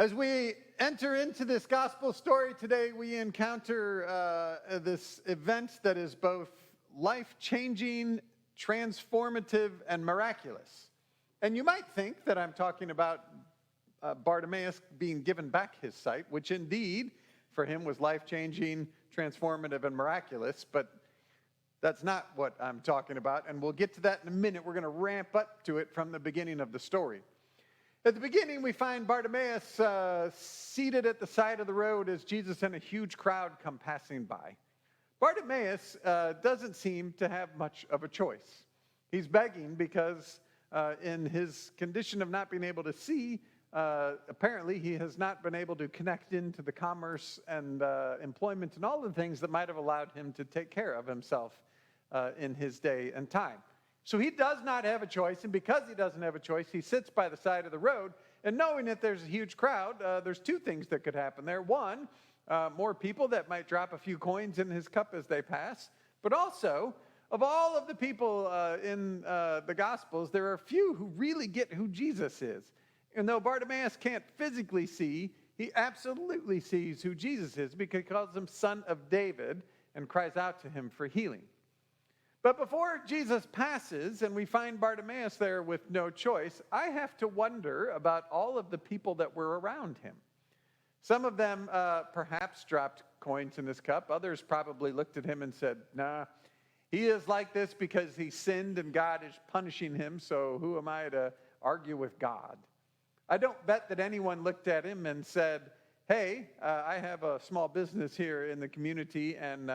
As we enter into this gospel story today, we encounter this event that is both life-changing, transformative, and miraculous. And you might think that I'm talking about Bartimaeus being given back his sight, which indeed for him was life-changing, transformative, and miraculous, but that's not what I'm talking about, and we'll get to that in a minute. We're going to ramp up to it from the beginning of the story. At the beginning, we find Bartimaeus seated at the side of the road as Jesus and a huge crowd come passing by. Bartimaeus doesn't seem to have much of a choice. He's begging because in his condition of not being able to see, apparently he has not been able to connect into the commerce and employment and all the things that might have allowed him to take care of himself in his day and time. So he does not have a choice, and because he doesn't have a choice, he sits by the side of the road, and knowing that there's a huge crowd, there's two things that could happen there. One, more people that might drop a few coins in his cup as they pass, but also, of all of the people in the Gospels, there are few who really get who Jesus is. And though Bartimaeus can't physically see, he absolutely sees who Jesus is because he calls him Son of David and cries out to him for healing. But before Jesus passes and we find Bartimaeus there with no choice, I have to wonder about all of the people that were around him. Some of them perhaps dropped coins in his cup. Others probably looked at him and said, nah, he is like this because he sinned and God is punishing him, so who am I to argue with God? I don't bet that anyone looked at him and said, hey, I have a small business here in the community and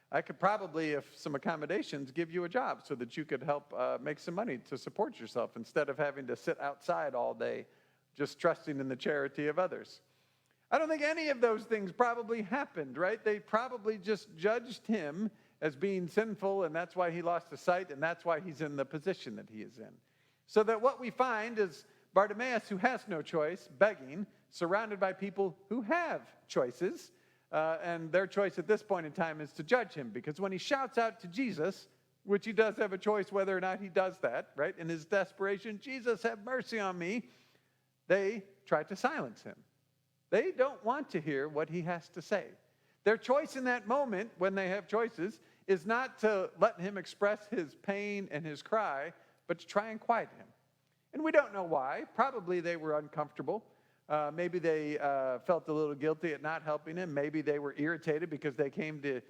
I could probably, if some accommodations, give you a job so that you could help make some money to support yourself instead of having to sit outside all day just trusting in the charity of others. I don't think any of those things probably happened, right? They probably just judged him as being sinful, and that's why he lost his sight, and that's why he's in the position that he is in. So that what we find is Bartimaeus, who has no choice, begging, surrounded by people who have choices, and their choice at this point in time is to judge him, because when he shouts out to Jesus, which he does have a choice whether or not he does that, right? In his desperation, Jesus, have mercy on me, they try to silence him. They don't want to hear what he has to say. Their choice in that moment, when they have choices, is not to let him express his pain and his cry, but to try and quiet him. And we don't know why. Probably they were uncomfortable. Maybe they felt a little guilty at not helping him. Maybe they were irritated because they came to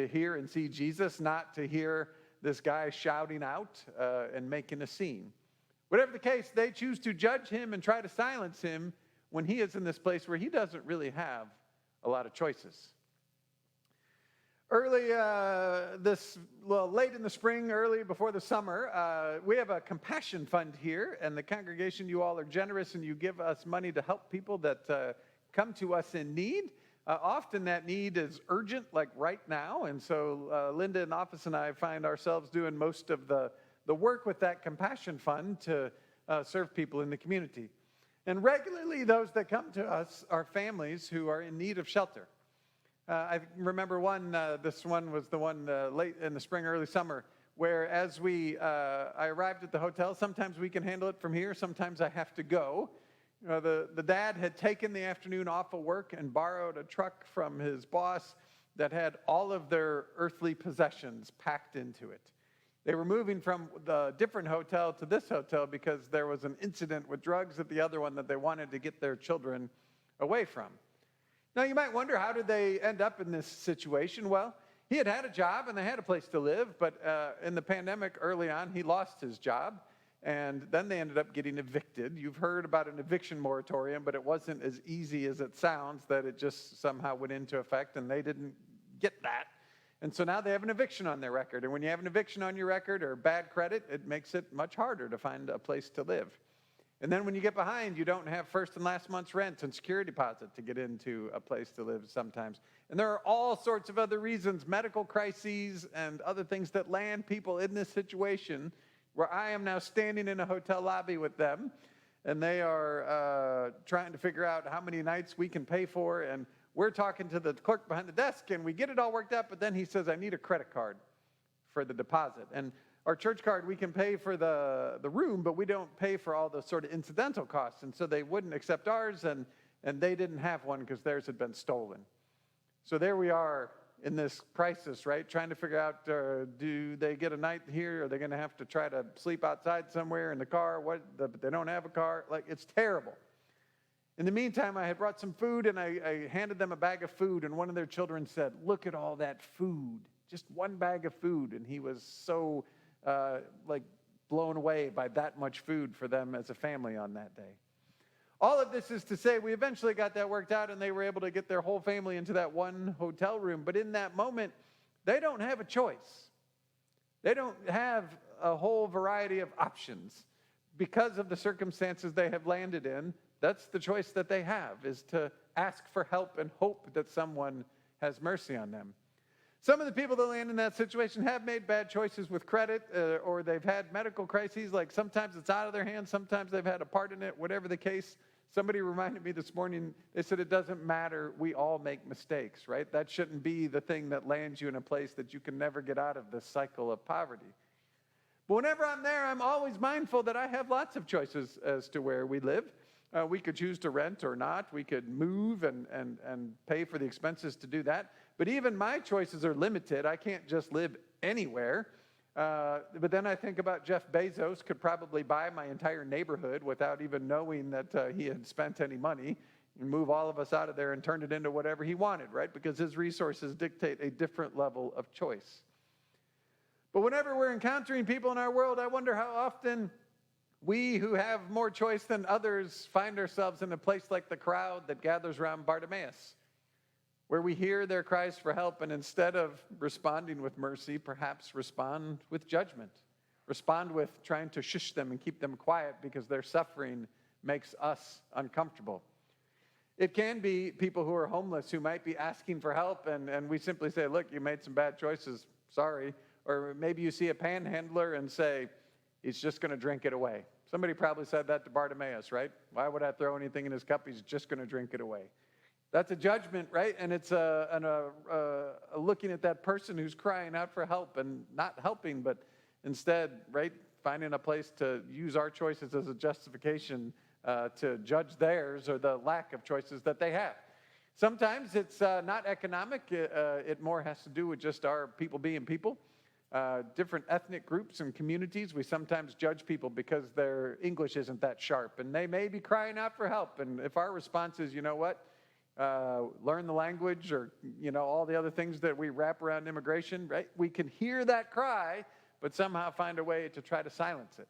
hear and see Jesus, not to hear this guy shouting out and making a scene. Whatever the case, they choose to judge him and try to silence him when he is in this place where he doesn't really have a lot of choices. Late in the spring, early before the summer, we have a compassion fund here, and the congregation, you all are generous and you give us money to help people that come to us in need. Often that need is urgent, like right now, and so Linda in the office and I find ourselves doing most of the work with that compassion fund to serve people in the community. And regularly those that come to us are families who are in need of shelter. I remember this one was the one late in the spring, early summer, where as I arrived at the hotel, sometimes we can handle it from here, sometimes I have to go. The dad had taken the afternoon off of work and borrowed a truck from his boss that had all of their earthly possessions packed into it. They were moving from the different hotel to this hotel because there was an incident with drugs at the other one that they wanted to get their children away from. Now, you might wonder, how did they end up in this situation? Well, he had a job and they had a place to live, but in the pandemic early on, he lost his job, and then they ended up getting evicted. You've heard about an eviction moratorium, but it wasn't as easy as it sounds, that it just somehow went into effect, and they didn't get that. And so now they have an eviction on their record, and when you have an eviction on your record or bad credit, it makes it much harder to find a place to live. And then when you get behind, you don't have first and last month's rent and security deposit to get into a place to live sometimes. And there are all sorts of other reasons, medical crises and other things that land people in this situation where I am now standing in a hotel lobby with them, and they are trying to figure out how many nights we can pay for. And we're talking to the clerk behind the desk, and we get it all worked out, but then he says, I need a credit card for the deposit. And our church card, we can pay for the room, but we don't pay for all the sort of incidental costs. And so they wouldn't accept ours, and and they didn't have one because theirs had been stolen. So there we are in this crisis, right? Trying to figure out, do they get a night here? Are they going to have to try to sleep outside somewhere in the car? But they don't have a car. Like, it's terrible. In the meantime, I had brought some food, and I handed them a bag of food, and one of their children said, "Look at all that food, just one bag of food." And he was so blown away by that much food for them as a family on that day. All of this is to say we eventually got that worked out, and they were able to get their whole family into that one hotel room. But in that moment, they don't have a choice. They don't have a whole variety of options. Because of the circumstances they have landed in, that's the choice that they have, is to ask for help and hope that someone has mercy on them. Some of the people that land in that situation have made bad choices with credit, or they've had medical crises. Like, sometimes it's out of their hands, sometimes they've had a part in it, whatever the case. Somebody reminded me this morning, they said it doesn't matter, we all make mistakes, right? That shouldn't be the thing that lands you in a place that you can never get out of, this cycle of poverty. But whenever I'm there, I'm always mindful that I have lots of choices as to where we live. We could choose to rent or not. We could move and pay for the expenses to do that. But even my choices are limited. I can't just live anywhere. But then I think about Jeff Bezos could probably buy my entire neighborhood without even knowing that he had spent any money, and move all of us out of there and turn it into whatever he wanted, right? Because his resources dictate a different level of choice. But whenever we're encountering people in our world, I wonder how often we who have more choice than others find ourselves in a place like the crowd that gathers around Bartimaeus, where we hear their cries for help, and instead of responding with mercy, perhaps respond with judgment, respond with trying to shush them and keep them quiet because their suffering makes us uncomfortable. It can be people who are homeless who might be asking for help, and we simply say, "Look, you made some bad choices, sorry." Or maybe you see a panhandler and say, "He's just going to drink it away." Somebody probably said that to Bartimaeus, right? "Why would I throw anything in his cup? He's just going to drink it away." That's a judgment, right? And it's looking at that person who's crying out for help and not helping, but instead, right, finding a place to use our choices as a justification to judge theirs or the lack of choices that they have. Sometimes it's not economic. It more has to do with just our people being people. Different ethnic groups and communities, we sometimes judge people because their English isn't that sharp, and they may be crying out for help. And if our response is, "You know what? Learn the language," or, all the other things that we wrap around immigration, right? We can hear that cry, but somehow find a way to try to silence it.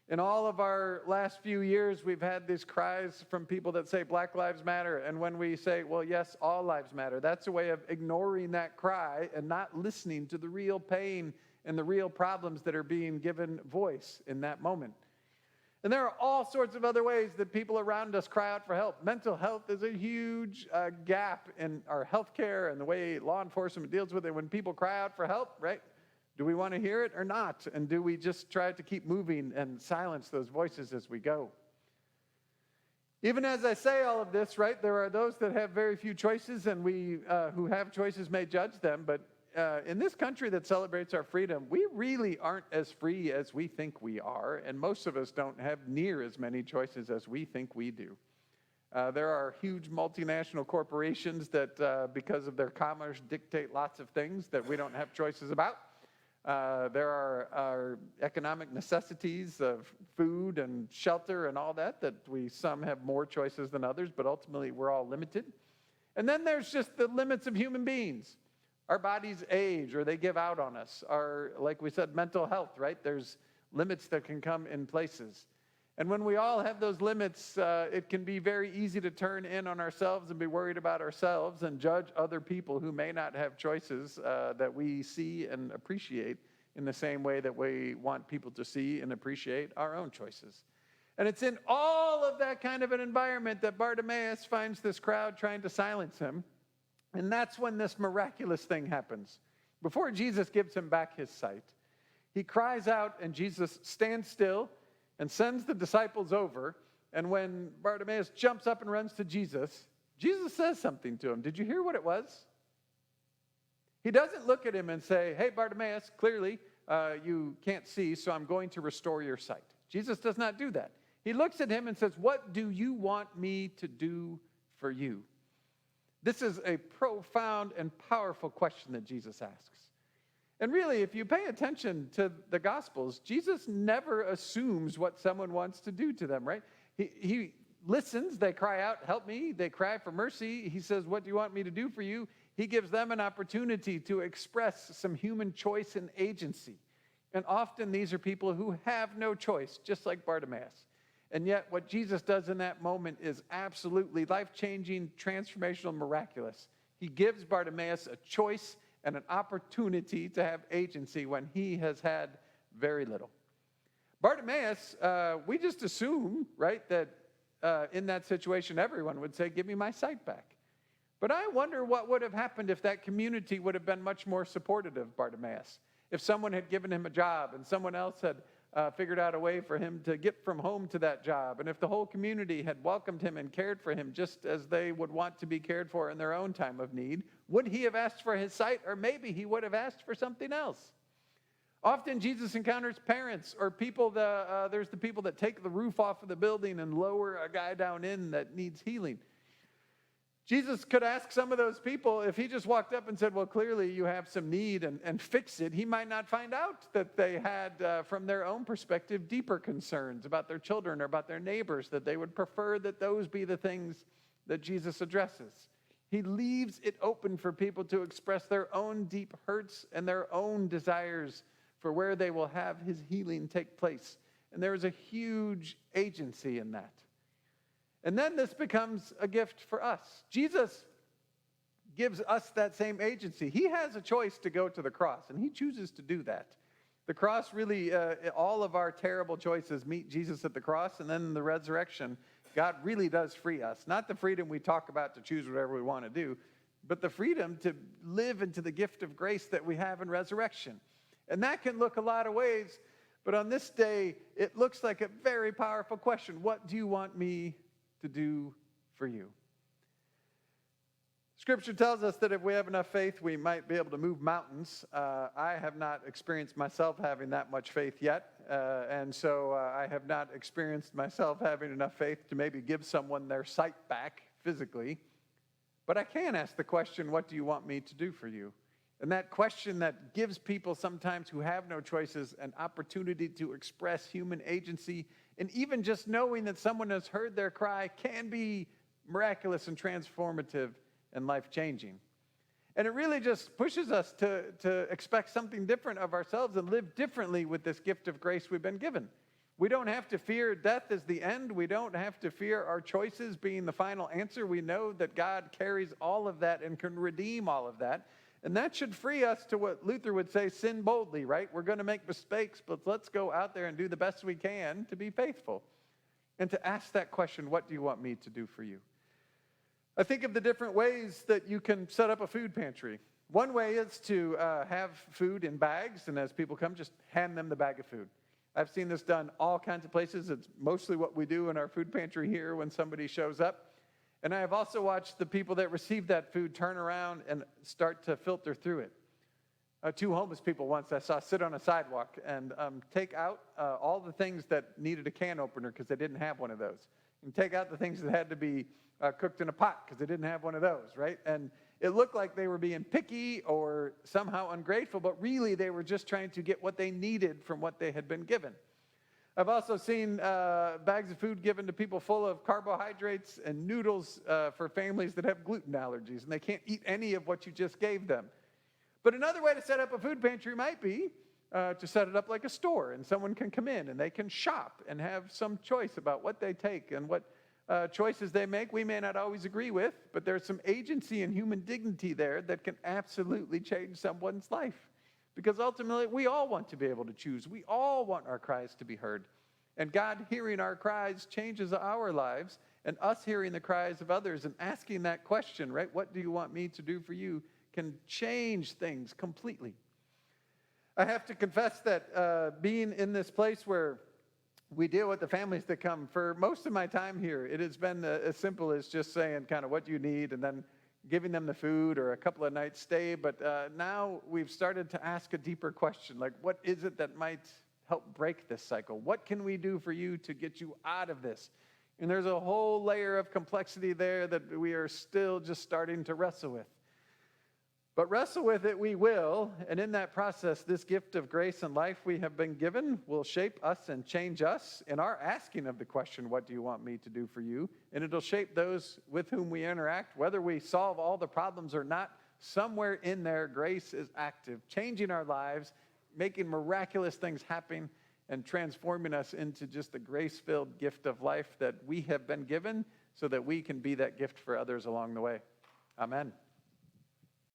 In all of our last few years, we've had these cries from people that say Black Lives Matter. And when we say, well, yes, all lives matter, that's a way of ignoring that cry and not listening to the real pain and the real problems that are being given voice in that moment. And there are all sorts of other ways that people around us cry out for help. Mental health is a huge gap in our health care and the way law enforcement deals with it. When people cry out for help, right? Do we want to hear it or not? And do we just try to keep moving and silence those voices as we go? Even as I say all of this, right, there are those that have very few choices, and we who have choices may judge them. But in this country that celebrates our freedom, we really aren't as free as we think we are, and most of us don't have near as many choices as we think we do. There are huge multinational corporations that, because of their commerce, dictate lots of things that we don't have choices about. There are economic necessities of food and shelter and all that some have more choices than others, but ultimately we're all limited. And then there's just the limits of human beings. Our bodies age, or they give out on us. Our, like we said, mental health, right? There's limits that can come in places. And when we all have those limits, it can be very easy to turn in on ourselves and be worried about ourselves and judge other people who may not have choices that we see and appreciate in the same way that we want people to see and appreciate our own choices. And it's in all of that kind of an environment that Bartimaeus finds this crowd trying to silence him. And that's when this miraculous thing happens. Before Jesus gives him back his sight, he cries out, and Jesus stands still and sends the disciples over. And when Bartimaeus jumps up and runs to Jesus, Jesus says something to him. Did you hear what it was? He doesn't look at him and say, "Hey, Bartimaeus, clearly you can't see, so I'm going to restore your sight." Jesus does not do that. He looks at him and says, "What do you want me to do for you? This is a profound and powerful question that Jesus asks. And really, if you pay attention to the Gospels, Jesus never assumes what someone wants to do to them, right? He listens, they cry out, help me, they cry for mercy. He says, what do you want me to do for you? He gives them an opportunity to express some human choice and agency. And often these are people who have no choice, just like Bartimaeus. And yet what Jesus does in that moment is absolutely life-changing, transformational, miraculous. He gives Bartimaeus a choice and an opportunity to have agency when he has had very little. Bartimaeus, we just assume, right, that in that situation everyone would say, give me my sight back. But I wonder what would have happened if that community would have been much more supportive of Bartimaeus. If someone had given him a job and someone else had figured out a way for him to get from home to that job, and if the whole community had welcomed him and cared for him just as they would want to be cared for in their own time of need, would he have asked for his sight, or maybe he would have asked for something else? Often Jesus encounters parents or people, there's the people that take the roof off of the building and lower a guy down in that needs healing. Jesus could ask some of those people, if he just walked up and said, well, clearly you have some need and fix it, he might not find out that they had, from their own perspective, deeper concerns about their children or about their neighbors, that they would prefer that those be the things that Jesus addresses. He leaves it open for people to express their own deep hurts and their own desires for where they will have his healing take place. And there is a huge agency in that. And then this becomes a gift for us. Jesus gives us that same agency. He has a choice to go to the cross, and he chooses to do that. The cross really, all of our terrible choices meet Jesus at the cross, and then in the resurrection, God really does free us. Not the freedom we talk about to choose whatever we want to do, but the freedom to live into the gift of grace that we have in resurrection. And that can look a lot of ways, but on this day, it looks like a very powerful question. What do you want me to do for you? Scripture tells us that if we have enough faith, we might be able to move mountains. I have not experienced myself having that much faith yet, and so I have not experienced myself having enough faith to maybe give someone their sight back physically. But I can ask the question, what do you want me to do for you? And that question that gives people sometimes who have no choices an opportunity to express human agency, and even just knowing that someone has heard their cry can be miraculous and transformative and life-changing. And it really just pushes us to expect something different of ourselves and live differently with this gift of grace we've been given. We don't have to fear death as the end. We don't have to fear our choices being the final answer. We know that God carries all of that and can redeem all of that. And that should free us to what Luther would say, sin boldly, right? We're going to make mistakes, but let's go out there and do the best we can to be faithful. And to ask that question, what do you want me to do for you? I think of the different ways that you can set up a food pantry. One way is to have food in bags, and as people come, just hand them the bag of food. I've seen this done all kinds of places. It's mostly what we do in our food pantry here when somebody shows up. And I have also watched the people that receive that food turn around and start to filter through it. Two homeless people once I saw sit on a sidewalk and take out all the things that needed a can opener because they didn't have one of those. And take out the things that had to be cooked in a pot because they didn't have one of those, right? And it looked like they were being picky or somehow ungrateful, but really they were just trying to get what they needed from what they had been given. I've also seen bags of food given to people full of carbohydrates and noodles for families that have gluten allergies, and they can't eat any of what you just gave them. But another way to set up a food pantry might be to set it up like a store, and someone can come in and they can shop and have some choice about what they take and what choices they make. We may not always agree with, but there's some agency and human dignity there that can absolutely change someone's life. Because ultimately, we all want to be able to choose. We all want our cries to be heard. And God hearing our cries changes our lives, and us hearing the cries of others and asking that question, right? What do you want me to do for you? Can change things completely. I have to confess that being in this place where we deal with the families that come, for most of my time here, it has been as simple as just saying kind of what you need and then giving them the food or a couple of nights stay. But now we've started to ask a deeper question, like what is it that might help break this cycle? What can we do for you to get you out of this? And there's a whole layer of complexity there that we are still just starting to wrestle with. But wrestle with it we will, and in that process, this gift of grace and life we have been given will shape us and change us in our asking of the question, what do you want me to do for you? And it'll shape those with whom we interact, whether we solve all the problems or not. Somewhere in there, grace is active, changing our lives, making miraculous things happen, and transforming us into just the grace-filled gift of life that we have been given so that we can be that gift for others along the way. Amen.